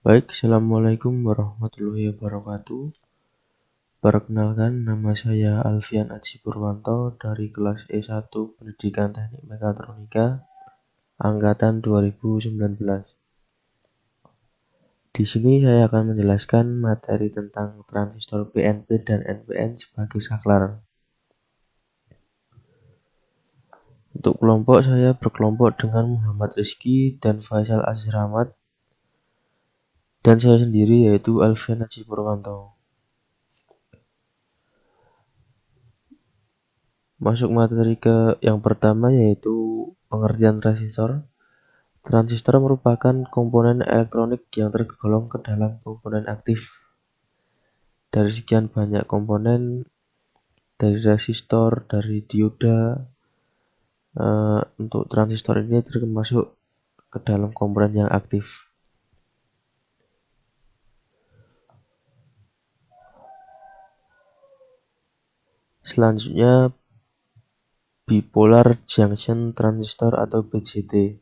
Baik, Assalamualaikum warahmatullahi wabarakatuh. Perkenalkan, nama saya Alfian Aji Purwanto dari kelas E1 Pendidikan Teknik Mekatronika, angkatan 2019. Di sini saya akan menjelaskan materi tentang transistor PNP dan NPN sebagai saklar. Untuk kelompok, saya berkelompok dengan Muhammad Rizky dan Faisal Azrahmat, dan saya sendiri yaitu Alfian Aji Purwanto. Masuk materi ke yang pertama, yaitu pengertian transistor. Transistor merupakan komponen elektronik yang tergolong ke dalam komponen aktif. Dari sekian banyak komponen, dari resistor, dari dioda, untuk transistor ini termasuk ke dalam komponen yang aktif. Selanjutnya, bipolar junction transistor atau BJT.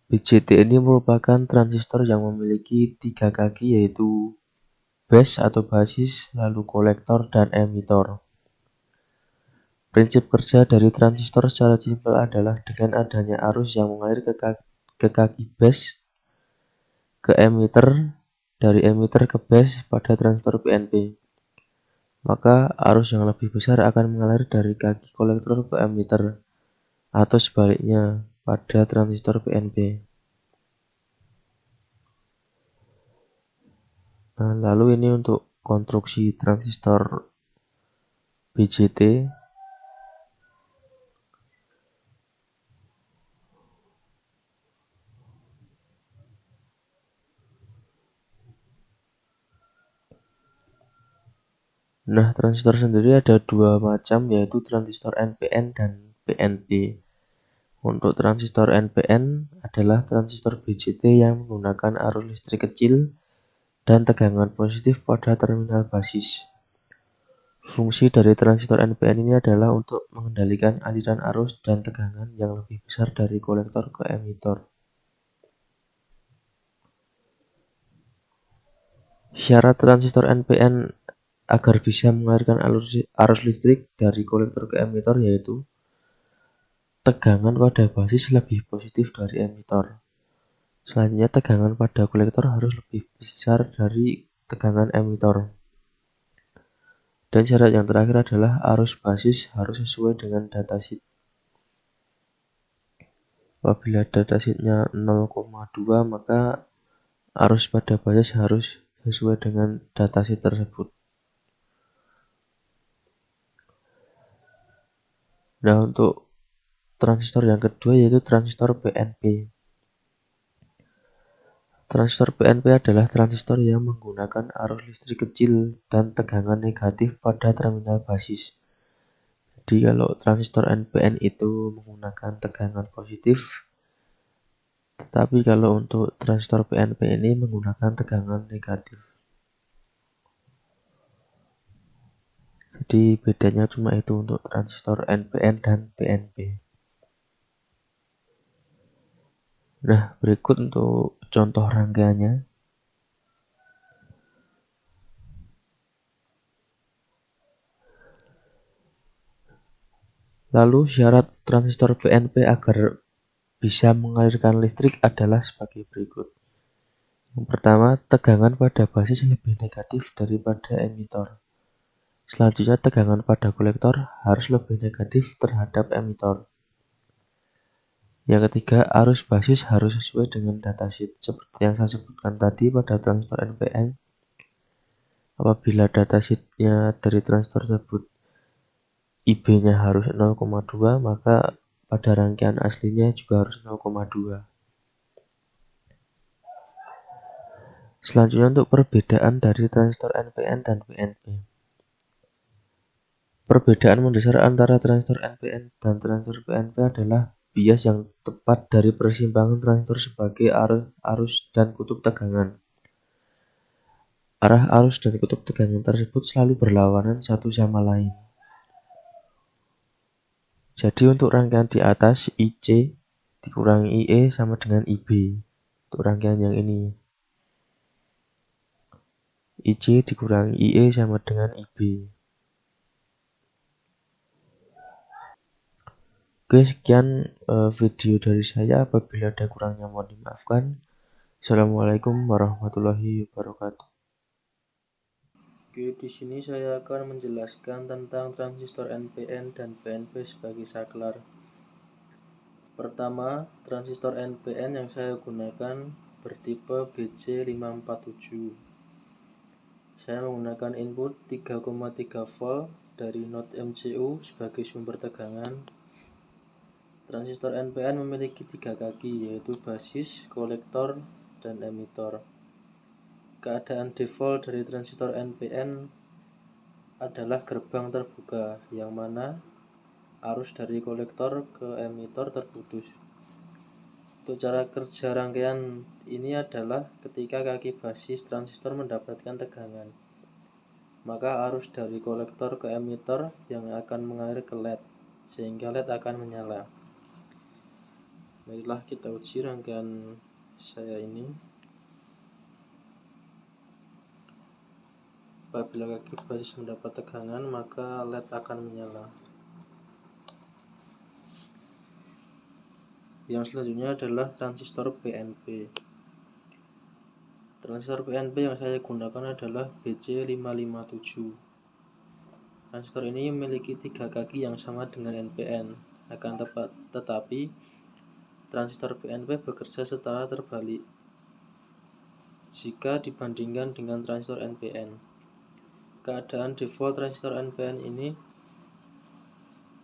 BJT ini merupakan transistor yang memiliki 3 kaki, yaitu base atau basis, lalu kolektor, dan emitor. Prinsip kerja dari transistor secara simpel adalah dengan adanya arus yang mengalir ke kaki base ke emitter, dari emitter ke base pada transistor PNP. Maka arus yang lebih besar akan mengalir dari kaki kolektor ke emitter, atau sebaliknya pada transistor PNP. Nah, lalu ini untuk konstruksi transistor BJT. Nah, transistor sendiri ada dua macam, yaitu transistor NPN dan PNP. Untuk transistor NPN adalah transistor BJT yang menggunakan arus listrik kecil dan tegangan positif pada terminal basis. Fungsi dari transistor NPN ini adalah untuk mengendalikan aliran arus dan tegangan yang lebih besar dari kolektor ke emitor. Syarat transistor NPN agar bisa mengalirkan arus listrik dari kolektor ke emitor yaitu tegangan pada basis lebih positif dari emitor. Selanjutnya, tegangan pada kolektor harus lebih besar dari tegangan emitor. Dan syarat yang terakhir adalah arus basis harus sesuai dengan datasheet. Apabila datasheetnya 0,2, maka arus pada basis harus sesuai dengan datasheet tersebut. Nah, untuk transistor yang kedua yaitu transistor PNP. Transistor PNP adalah transistor yang menggunakan arus listrik kecil dan tegangan negatif pada terminal basis. Jadi kalau transistor NPN itu menggunakan tegangan positif, tetapi kalau untuk transistor PNP ini menggunakan tegangan negatif. Jadi bedanya cuma itu untuk transistor NPN dan PNP. Nah, berikut untuk contoh rangkaiannya. Lalu syarat transistor PNP agar bisa mengalirkan listrik adalah sebagai berikut. Yang pertama, tegangan pada basis lebih negatif daripada emitor. Selanjutnya, tegangan pada kolektor harus lebih negatif terhadap emitor. Yang ketiga, arus basis harus sesuai dengan datasheet seperti yang saya sebutkan tadi pada transistor NPN. Apabila datasheetnya dari transistor tersebut IB-nya harus 0,2, maka pada rangkaian aslinya juga harus 0,2. Selanjutnya, untuk perbedaan dari transistor NPN dan PNP. Perbedaan mendasar antara transistor NPN dan transistor PNP adalah bias yang tepat dari persimpangan transistor sebagai arus dan kutub tegangan. Arah arus dan kutub tegangan tersebut selalu berlawanan satu sama lain. Jadi untuk rangkaian di atas, IC dikurangi IE sama dengan IB. Untuk rangkaian yang ini. IC dikurangi IE sama dengan IB. Oke, sekian video dari saya. Apabila ada kurangnya mohon dimaafkan. Assalamualaikum warahmatullahi wabarakatuh. Oke, di sini saya akan menjelaskan tentang transistor NPN dan PNP sebagai saklar. Pertama, transistor NPN yang saya gunakan bertipe BC547. Saya menggunakan input 3,3 volt dari node MCU sebagai sumber tegangan. Transistor NPN memiliki 3 kaki, yaitu basis, kolektor, dan emitor. Keadaan default dari transistor NPN adalah gerbang terbuka, yang mana arus dari kolektor ke emitor terputus. Untuk cara kerja rangkaian ini adalah ketika kaki basis transistor mendapatkan tegangan, maka arus dari kolektor ke emitor yang akan mengalir ke LED, sehingga LED akan menyala. Marilah kita uji rangkaian saya ini. Apabila kaki basis mendapat tegangan, maka LED akan menyala. Yang selanjutnya adalah transistor PNP. Transistor PNP yang saya gunakan adalah BC557. Transistor ini memiliki 3 kaki yang sama dengan NPN. Tetapi transistor PNP bekerja secara terbalik jika dibandingkan dengan transistor NPN. Keadaan default transistor NPN ini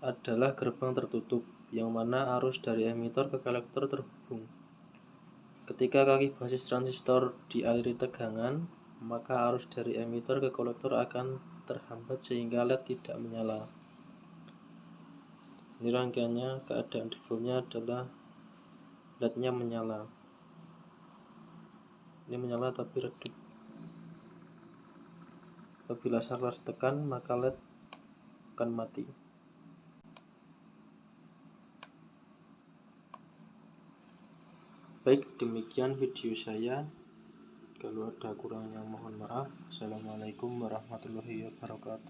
adalah gerbang tertutup, yang mana arus dari emitor ke kolektor terhubung. Ketika kaki basis transistor dialiri tegangan, maka arus dari emitor ke kolektor akan terhambat sehingga LED tidak menyala. Ini rangkaiannya. Keadaan defaultnya adalah LED-nya menyala. Ini menyala tapi redup. Apabila saklar ditekan, maka LED akan mati. Baik, demikian video saya. Kalau ada kurangnya mohon maaf. Assalamualaikum warahmatullahi wabarakatuh.